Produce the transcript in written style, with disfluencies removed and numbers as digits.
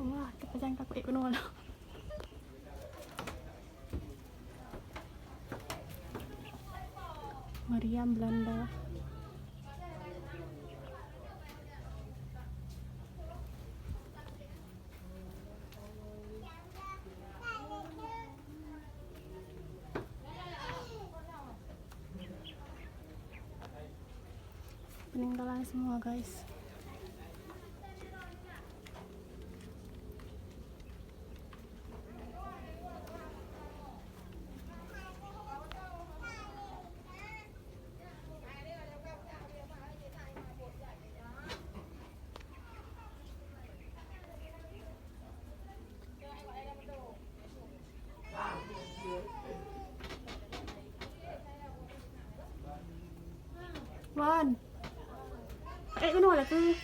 Allah, kepegang aku ikut nol. Meriam Belanda. Peninggalan semua guys. Wan, nol là cứ